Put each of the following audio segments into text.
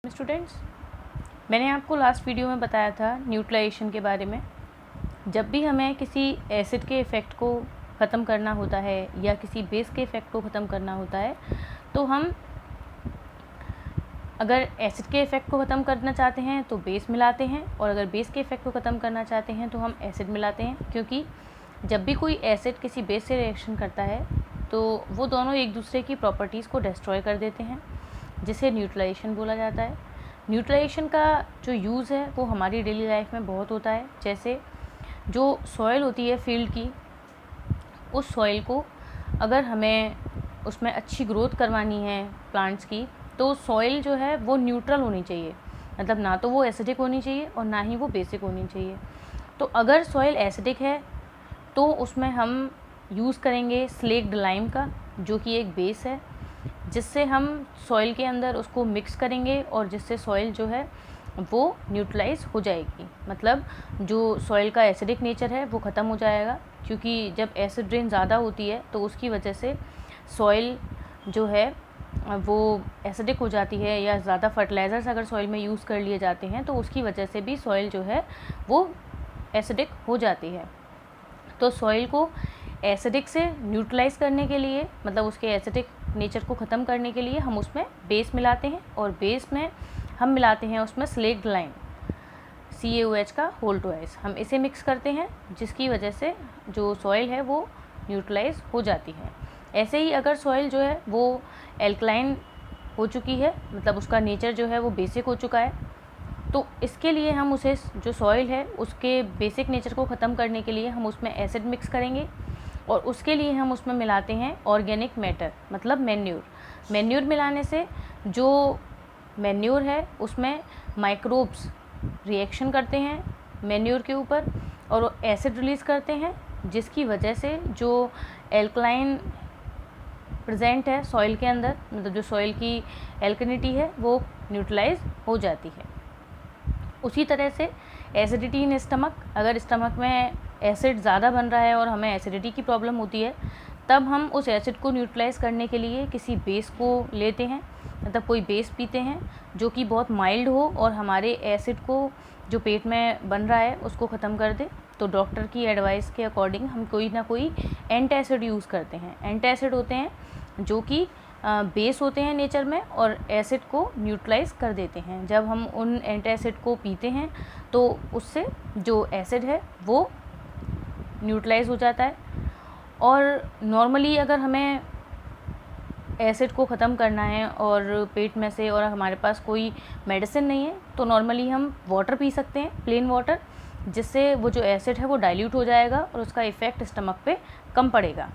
Students, मैंने आपको last video में बताया था न्यूट्रलाइजेशन के बारे में। जब भी हमें किसी एसिड के इफ़ेक्ट को ख़त्म करना होता है या किसी बेस के इफ़ेक्ट को ख़त्म करना होता है, तो हम अगर एसिड के इफ़ेक्ट को ख़त्म करना चाहते हैं तो बेस मिलाते हैं, और अगर बेस के इफ़ेक्ट को ख़त्म करना चाहते हैं तो हम एसिड मिलाते हैं। क्योंकि जब भी कोई एसिड किसी बेस से रिएक्शन करता है तो वो दोनों एक दूसरे की प्रॉपर्टीज़ को डिस्ट्रॉय कर देते हैं, जिसे न्यूट्रलाइजेशन बोला जाता है। न्यूट्रलाइजेशन का जो यूज़ है वो हमारी डेली लाइफ में बहुत होता है। जैसे जो सॉइल होती है फील्ड की, उस सॉइल को अगर हमें उसमें अच्छी ग्रोथ करवानी है प्लांट्स की, तो सॉइल जो है वो न्यूट्रल होनी चाहिए। मतलब ना तो वो एसिडिक होनी चाहिए और ना ही वो बेसिक होनी चाहिए। तो अगर सॉइल एसिडिक है तो उसमें हम यूज़ करेंगे स्लेक्ड लाइम का, जो कि एक बेस है, जिससे हम सॉइल के अंदर उसको मिक्स करेंगे और जिससे सॉइल जो है वो न्यूट्रलाइज हो जाएगी। मतलब जो सॉइल का एसिडिक नेचर है वो ख़त्म हो जाएगा, क्योंकि जब एसिड रेन ज़्यादा होती है तो उसकी वजह से सॉइल जो है वो एसिडिक हो जाती है, या ज़्यादा फर्टिलाइज़र्स अगर सॉइल में यूज़ कर लिए जाते हैं तो उसकी वजह से भी सॉइल जो है वो एसिडिक हो जाती है। तो सॉइल को एसिडिक से न्यूट्रलाइज करने के लिए, मतलब उसके एसिडिक नेचर को ख़त्म करने के लिए हम उसमें बेस मिलाते हैं, और बेस में हम मिलाते हैं उसमें स्लेक्ड लाइम CaOH का होल ट्वाइस। हम इसे मिक्स करते हैं, जिसकी वजह से जो सॉइल है वो न्यूट्रलाइज हो जाती है। ऐसे ही अगर सॉइल जो है वो एल्कलाइन हो चुकी है, मतलब उसका नेचर जो है वो बेसिक हो चुका है, तो इसके लिए हम उसे, जो सॉइल है उसके बेसिक नेचर को ख़त्म करने के लिए हम उसमें एसिड मिक्स करेंगे, और उसके लिए हम उसमें मिलाते हैं ऑर्गेनिक मैटर, मतलब मैन्योर। मैन्योर मिलाने से जो मैन्योर है उसमें माइक्रोब्स रिएक्शन करते हैं मैन्योर के ऊपर और एसिड रिलीज़ करते हैं, जिसकी वजह से जो एल्कलाइन प्रेजेंट है सॉइल के अंदर, मतलब जो सॉइल की एल्कनिटी है वो न्यूट्रलाइज हो जाती है। उसी तरह से एसिडिटी इन स्टमक, अगर स्टमक में एसिड ज़्यादा बन रहा है और हमें एसिडिटी की प्रॉब्लम होती है, तब हम उस एसिड को न्यूट्रलाइज़ करने के लिए किसी बेस को लेते हैं, मतलब कोई बेस पीते हैं जो कि बहुत माइल्ड हो और हमारे एसिड को जो पेट में बन रहा है उसको ख़त्म कर दे। तो डॉक्टर की एडवाइस के अकॉर्डिंग हम कोई ना कोई एंटासिड यूज़ करते हैं। एंटासिड होते हैं जो कि बेस होते हैं नेचर में और एसिड को न्यूट्रलाइज़ कर देते हैं। जब हम उन एंटासिड को पीते हैं तो उससे जो एसिड है वो न्यूट्रलाइज़ हो जाता है। और नॉर्मली अगर हमें एसिड को ख़त्म करना है और पेट में से, और हमारे पास कोई मेडिसिन नहीं है, तो नॉर्मली हम वाटर पी सकते हैं, प्लेन वाटर, जिससे वो जो एसिड है वो डाइल्यूट हो जाएगा और उसका इफ़ेक्ट स्टमक पे कम पड़ेगा।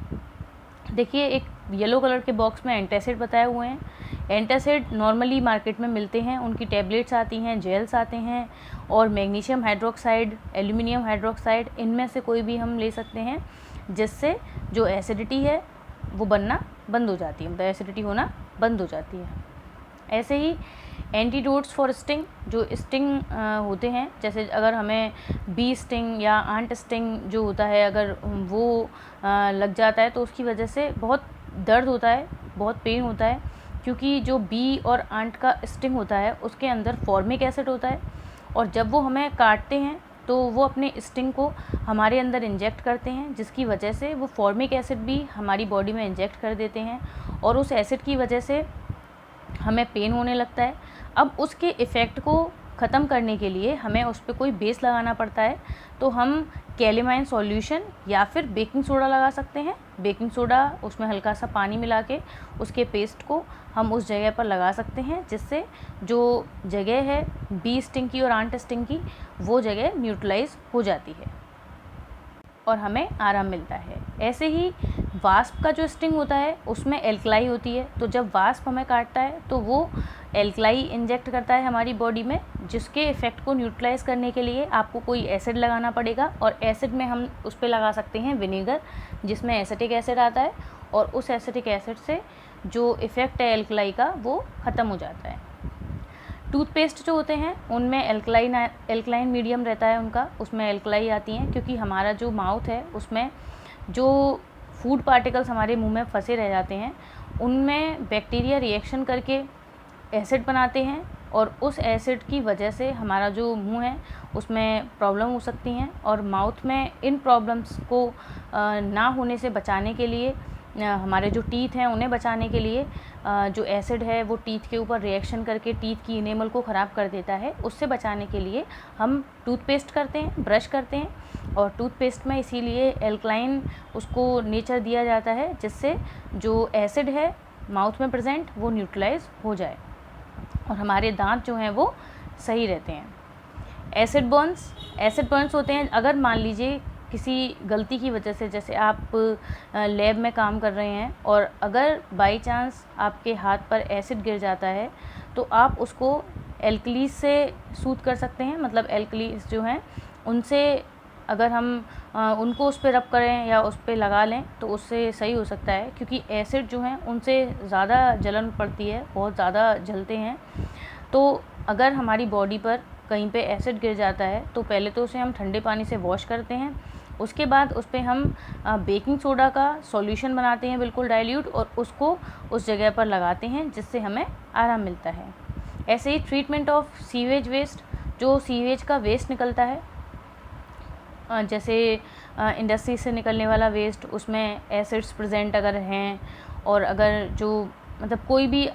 देखिए, एक येलो कलर के बॉक्स में एंटासिड बताए हुए हैं। एंटासिड नॉर्मली मार्केट में मिलते हैं, उनकी टैबलेट्स आती हैं, जेल्स आते हैं, और मैग्नीशियम हाइड्रोक्साइड, एल्यूमिनियम हाइड्रोक्साइड, इनमें से कोई भी हम ले सकते हैं, जिससे जो एसिडिटी है वो बनना बंद हो जाती है, मतलब एसिडिटी होना बंद हो जाती है। ऐसे ही एंटीडोट्स फॉर स्टिंग, जो स्टिंग होते हैं, जैसे अगर हमें बी स्टिंग या आंट स्टिंग जो होता है, अगर वो लग जाता है तो उसकी वजह से बहुत दर्द होता है, बहुत पेन होता है, क्योंकि जो बी और आंट का स्टिंग होता है उसके अंदर फॉर्मिक एसिड होता है, और जब वो हमें काटते हैं तो वो अपने स्टिंग को हमारे अंदर इंजेक्ट करते हैं, जिसकी वजह से वो फॉर्मिक एसिड भी हमारी बॉडी में इंजेक्ट कर देते हैं, और उस एसिड की वजह से हमें पेन होने लगता है। अब उसके इफ़ेक्ट को ख़त्म करने के लिए हमें उस पर कोई बेस लगाना पड़ता है, तो हम कैलेमाइन सॉल्यूशन या फिर बेकिंग सोडा लगा सकते हैं। बेकिंग सोडा, उसमें हल्का सा पानी मिला के उसके पेस्ट को हम उस जगह पर लगा सकते हैं, जिससे जो जगह है बी स्टिंग की और आंट स्टिंग की, वो जगह न्यूट्रलाइज हो जाती है और हमें आराम मिलता है। ऐसे ही वास्प का जो स्टिंग होता है उसमें एल्कलाई होती है, तो जब वास्प हमें काटता है तो वो एल्कलाई इंजेक्ट करता है हमारी बॉडी में, जिसके इफ़ेक्ट को न्यूट्रलाइज़ करने के लिए आपको कोई एसिड लगाना पड़ेगा, और एसिड में हम उस पर लगा सकते हैं विनेगर, जिसमें एसिटिक एसिड आता है, और उस एसिटिक एसिड से जो इफ़ेक्ट है एल्कलाई का वो ख़त्म हो जाता है। टूथपेस्ट जो होते हैं उनमें एल्कलाइन मीडियम रहता है उनका, उसमें एल्कलाई आती हैं, क्योंकि हमारा जो माउथ है उसमें जो फूड पार्टिकल्स हमारे मुंह में फंसे रह जाते हैं, उनमें बैक्टीरिया रिएक्शन करके एसिड बनाते हैं और उस एसिड की वजह से हमारा जो मुंह है उसमें प्रॉब्लम हो सकती हैं। और माउथ में इन प्रॉब्लम्स को ना होने से बचाने के लिए, हमारे जो टीथ हैं उन्हें बचाने के लिए, जो एसिड है वो टीथ के ऊपर रिएक्शन करके टीथ की इनेमल को ख़राब कर देता है। उससे बचाने के लिए हम टूथपेस्ट करते हैं, ब्रश करते हैं, और टूथपेस्ट में इसीलिए एल्कलाइन उसको नेचर दिया जाता है, जिससे जो एसिड है माउथ में प्रेजेंट वो न्यूट्रलाइज हो जाए और हमारे दांत जो हैं वो सही रहते हैं। एसिड बर्न्स होते हैं अगर मान लीजिए किसी गलती की वजह से, जैसे आप लैब में काम कर रहे हैं और अगर बाई चांस आपके हाथ पर एसिड गिर जाता है तो आप उसको एल्कलीज से सूद कर सकते हैं। मतलब एल्कलीज जो हैं उनसे अगर हम उनको उस पर रब करें या उस पर लगा लें तो उससे सही हो सकता है, क्योंकि एसिड जो हैं उनसे ज़्यादा जलन पड़ती है, बहुत ज़्यादा जलते हैं। तो अगर हमारी बॉडी पर कहीं पे एसिड गिर जाता है तो पहले तो उसे हम ठंडे पानी से वॉश करते हैं, उसके बाद उस पर हम बेकिंग सोडा का सॉल्यूशन बनाते हैं बिल्कुल डाइल्यूट, और उसको उस जगह पर लगाते हैं जिससे हमें आराम मिलता है। ऐसे ही ट्रीटमेंट ऑफ सीवेज वेस्ट, जो सीवेज का वेस्ट निकलता है, जैसे इंडस्ट्री से निकलने वाला वेस्ट, उसमें एसिड्स प्रेजेंट अगर हैं, और अगर जो मतलब कोई भी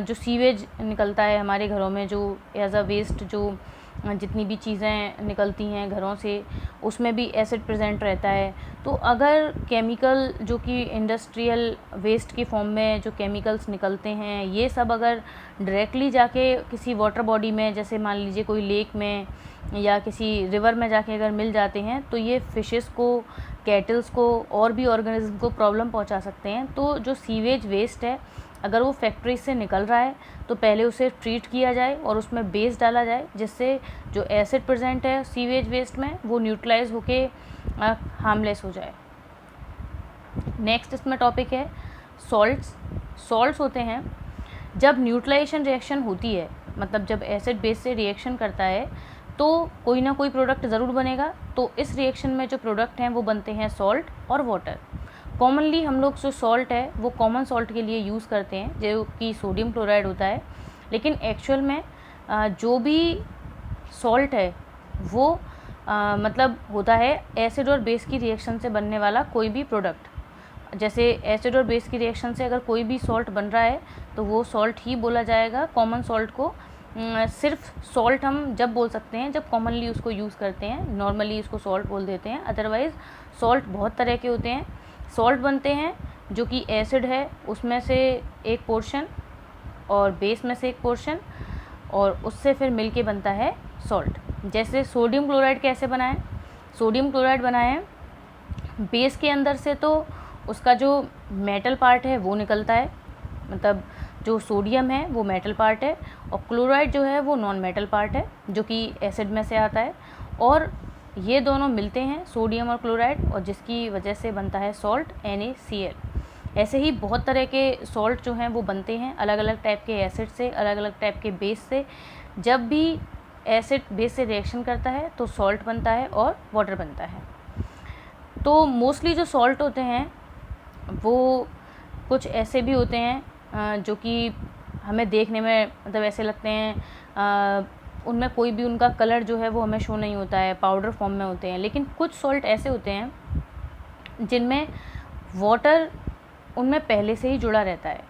जो सीवेज निकलता है हमारे घरों में, जो एज अ वेस्ट जो जितनी भी चीज़ें निकलती हैं घरों से, उसमें भी एसिड प्रेजेंट रहता है। तो अगर केमिकल जो कि इंडस्ट्रियल वेस्ट की फॉर्म में जो केमिकल्स निकलते हैं, ये सब अगर डायरेक्टली जाके किसी वाटर बॉडी में, जैसे मान लीजिए कोई लेक में या किसी रिवर में जाके अगर मिल जाते हैं, तो ये फिशेस को, कैटल्स को और भी ऑर्गेनिज्म को प्रॉब्लम पहुंचा सकते हैं। तो जो सीवेज वेस्ट है अगर वो फैक्ट्री से निकल रहा है तो पहले उसे ट्रीट किया जाए और उसमें बेस डाला जाए, जिससे जो एसिड प्रेजेंट है सीवेज वेस्ट में वो न्यूट्रलाइज होके हार्मलेस हो जाए। नेक्स्ट इसमें टॉपिक है सॉल्ट्स होते हैं जब न्यूट्रलाइजेशन रिएक्शन होती है, मतलब जब एसिड बेस से रिएक्शन करता है तो कोई ना कोई प्रोडक्ट ज़रूर बनेगा। तो इस रिएक्शन में जो प्रोडक्ट हैं वो बनते हैं सॉल्ट और वाटर। कॉमनली हम लोग जो सॉल्ट है वो कॉमन सॉल्ट के लिए यूज़ करते हैं, जो कि सोडियम क्लोराइड होता है, लेकिन एक्चुअल में जो भी सॉल्ट है वो मतलब होता है एसिड और बेस की रिएक्शन से बनने वाला कोई भी प्रोडक्ट। जैसे एसिड और बेस की रिएक्शन से अगर कोई भी सॉल्ट बन रहा है तो वो सॉल्ट ही बोला जाएगा। कॉमन सॉल्ट को सिर्फ सॉल्ट हम जब बोल सकते हैं जब कॉमनली उसको यूज़ करते हैं, नॉर्मली इसको सॉल्ट बोल देते हैं। अदरवाइज़ सॉल्ट बहुत तरह के होते हैं। सॉल्ट बनते हैं जो कि एसिड है उसमें से एक पोर्शन और बेस में से एक पोर्शन, और उससे फिर मिलके बनता है सॉल्ट। जैसे सोडियम क्लोराइड कैसे बनाएं? सोडियम क्लोराइड बनाएं बेस के अंदर से तो उसका जो मेटल पार्ट है वो निकलता है, मतलब जो सोडियम है वो मेटल पार्ट है और क्लोराइड जो है वो नॉन मेटल पार्ट है जो कि एसिड में से आता है, और ये दोनों मिलते हैं सोडियम और क्लोराइड, और जिसकी वजह से बनता है सॉल्ट NaCl। ऐसे ही बहुत तरह के सॉल्ट जो हैं वो बनते हैं अलग अलग टाइप के एसिड से, अलग अलग टाइप के बेस से। जब भी एसिड बेस से रिएक्शन करता है तो सॉल्ट बनता है और वाटर बनता है। तो मोस्टली जो सॉल्ट होते हैं वो कुछ ऐसे भी होते हैं जो कि हमें देखने में मतलब ऐसे लगते हैं, उनमें कोई भी उनका कलर जो है वो हमें शो नहीं होता है, पाउडर फॉर्म में होते हैं। लेकिन कुछ सॉल्ट ऐसे होते हैं जिनमें वाटर उनमें पहले से ही जुड़ा रहता है।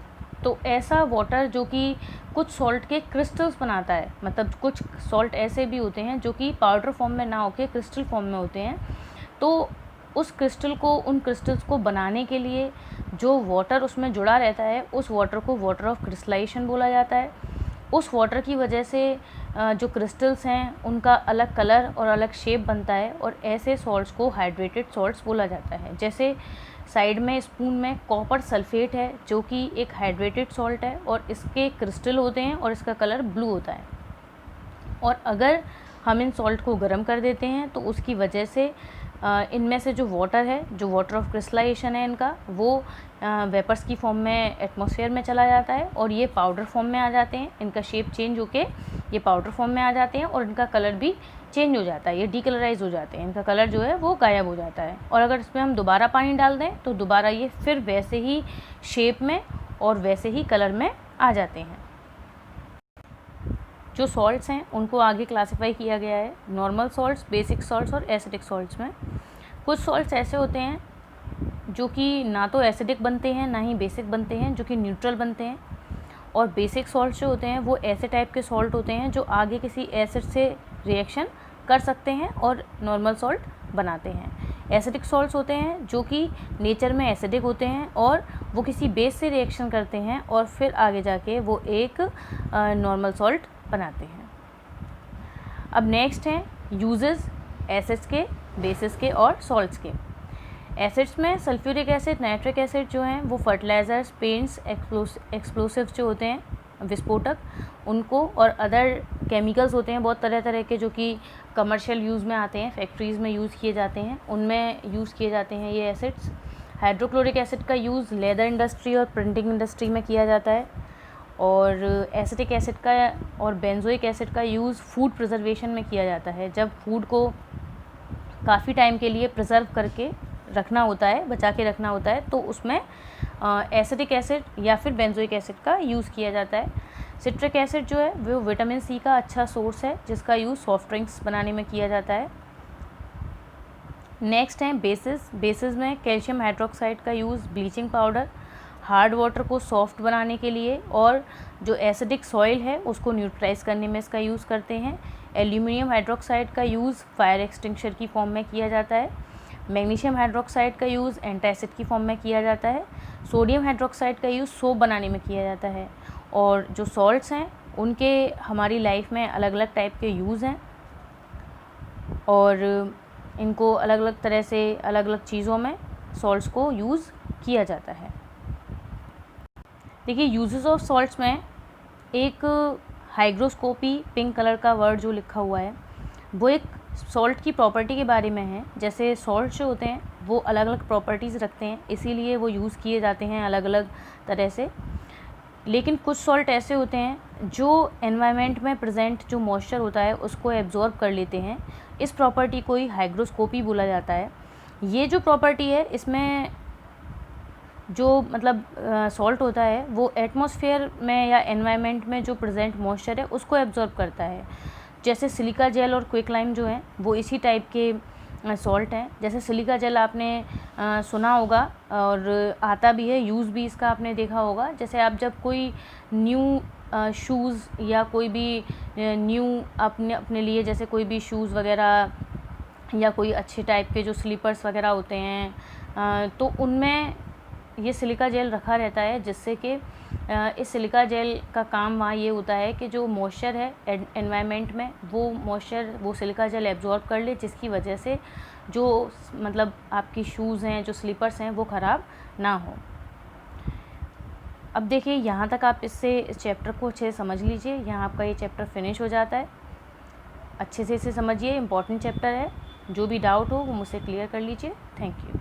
तो ऐसा वाटर जो कि कुछ सॉल्ट के क्रिस्टल्स बनाता है, मतलब कुछ सॉल्ट ऐसे भी होते हैं जो कि पाउडर फॉर्म में ना होकर क्रिस्टल फॉर्म में होते हैं। तो उस क्रिस्टल को, उन क्रिस्टल्स को बनाने के लिए जो वाटर उसमें जुड़ा रहता है उस वाटर को वाटर ऑफ क्रिस्टलाइजेशन बोला जाता है। उस वाटर की वजह से जो क्रिस्टल्स हैं उनका अलग कलर और अलग शेप बनता है, और ऐसे सॉल्ट्स को हाइड्रेटेड सॉल्ट्स बोला जाता है। जैसे साइड में स्पून में कॉपर सल्फेट है जो कि एक हाइड्रेटेड सॉल्ट है और इसके क्रिस्टल होते हैं और इसका कलर ब्लू होता है। और अगर हम इन सॉल्ट को गर्म कर देते हैं तो उसकी वजह से इनमें से जो वाटर है, जो वाटर ऑफ क्रिस्टलाइजेशन है इनका, वो वेपर्स की फॉर्म में एटमॉस्फेयर में चला जाता है और ये पाउडर फॉर्म में आ जाते हैं। इनका शेप चेंज होके ये पाउडर फॉर्म में आ जाते हैं और इनका कलर भी चेंज हो जाता है, ये डीकलराइज हो जाते हैं, इनका कलर जो है वो गायब हो जाता है। और अगर इसमें हम दोबारा पानी डाल दें तो दोबारा ये फिर वैसे ही शेप में और वैसे ही कलर में आ जाते हैं। जो सॉल्ट्स हैं उनको आगे क्लासिफाई किया गया है नॉर्मल सॉल्ट्स, बेसिक सॉल्ट्स और एसिडिक सॉल्ट्स में। कुछ सॉल्ट्स ऐसे होते हैं जो कि ना तो एसिडिक बनते हैं ना ही बेसिक बनते हैं, जो कि न्यूट्रल बनते हैं। और बेसिक सॉल्ट्स जो होते हैं वो ऐसे टाइप के सॉल्ट होते हैं जो आगे किसी एसिड से रिएक्शन कर सकते हैं और नॉर्मल सॉल्ट बनाते हैं। एसिडिक सॉल्ट्स होते हैं जो कि नेचर में एसिडिक होते हैं और वो किसी बेस से रिएक्शन करते हैं और फिर आगे जाके वो एक नॉर्मल सॉल्ट बनाते हैं। अब नेक्स्ट हैं यूजेस एसिड्स के, बेसिस के और सॉल्ट्स के। एसिड्स में सल्फ्यूरिक एसिड, नाइट्रिक एसिड जो हैं वो फर्टिलाइज़र्स, पेंट्स, एक्सप्लोसिव्स जो होते हैं, विस्फोटक, उनको और अदर केमिकल्स होते हैं बहुत तरह तरह के जो कि कमर्शियल यूज़ में आते हैं, फैक्ट्रीज़ में यूज़ किए जाते हैं, उनमें यूज़ किए जाते हैं ये एसिड्स। हाइड्रोक्लोरिक एसिड का यूज़ लेदर इंडस्ट्री और प्रिंटिंग इंडस्ट्री में किया जाता है। और एसिटिक एसिड का और बेंजोइक एसिड का यूज़ फूड प्रिजर्वेशन में किया जाता है। जब फूड को काफ़ी टाइम के लिए प्रिजर्व करके रखना होता है, बचा के रखना होता है, तो उसमें एसिटिक एसिड या फिर बेंजोइक एसिड का यूज़ किया जाता है। सिट्रिक एसिड जो है वो विटामिन सी का अच्छा सोर्स है जिसका यूज़ सॉफ्ट ड्रिंक्स बनाने में किया जाता है। नेक्स्ट है बेसिस। बेसिस में कैल्शियम हाइड्रोक्साइड का use bleaching powder, hard water को सॉफ्ट बनाने के लिए और जो एसिडिक सॉइल है उसको न्यूट्रलाइज करने में इसका यूज़ करते हैं। एल्यूमिनियम हाइड्रोक्साइड का यूज़ फायर एक्सटिंक्शर की फॉर्म में किया जाता है। मैग्नीशियम हाइड्रोक्साइड का यूज़ एंटासिड की फॉर्म में किया जाता है। सोडियम हाइड्रोक्साइड का यूज़ सोप बनाने में किया जाता है। और जो सॉल्ट्स हैं उनके हमारी लाइफ में अलग अलग टाइप के यूज़ हैं और इनको अलग अलग तरह से अलग अलग चीज़ों में सॉल्ट्स को यूज़ किया जाता है। देखिए यूजेस ऑफ सॉल्ट्स में एक हाइग्रोस्कोपी पिंक कलर का वर्ड जो लिखा हुआ है वो एक सॉल्ट की प्रॉपर्टी के बारे में है। जैसे सॉल्ट जो होते हैं वो अलग अलग प्रॉपर्टीज़ रखते हैं, इसीलिए वो यूज़ किए जाते हैं अलग अलग तरह से। लेकिन कुछ सॉल्ट ऐसे होते हैं जो एनवायरनमेंट में प्रेजेंट जो मॉइस्चर होता है उसको एब्जॉर्ब कर लेते हैं। इस प्रॉपर्टी को ही हाइग्रोस्कोपी बोला जाता है। ये जो प्रॉपर्टी है इसमें जो मतलब सॉल्ट होता है वो एटमॉस्फेयर में या एनवायरनमेंट में जो प्रेजेंट मॉइस्चर है उसको एब्जॉर्ब करता है। जैसे सिलिका जेल और क्विकलाइम जो हैं वो इसी टाइप के सॉल्ट हैं। जैसे सिलिका जेल आपने सुना होगा और आता भी है, यूज़ भी इसका आपने देखा होगा। जैसे आप जब कोई न्यू शूज़ या कोई भी न्यू अपने लिए जैसे कोई भी शूज़ वगैरह या कोई अच्छे टाइप के जो स्लीपर्स वगैरह होते हैं तो उनमें ये सिलिका जेल रखा रहता है, जिससे कि इस सिलिका जेल का काम वहाँ ये होता है कि जो मॉइस्चर है एनवायरनमेंट में वो मॉइस्चर वो सिलिका जेल एब्जॉर्ब कर ले, जिसकी वजह से जो मतलब आपकी शूज़ हैं, जो स्लीपर्स हैं वो ख़राब ना हो। अब देखिए यहाँ तक आप इस चैप्टर को अच्छे से समझ लीजिए। यहाँ आपका ये चैप्टर फिनिश हो जाता है। अच्छे से इसे समझिए, इम्पॉर्टेंट चैप्टर है। जो भी डाउट हो वो मुझसे क्लियर कर लीजिए। Thank you.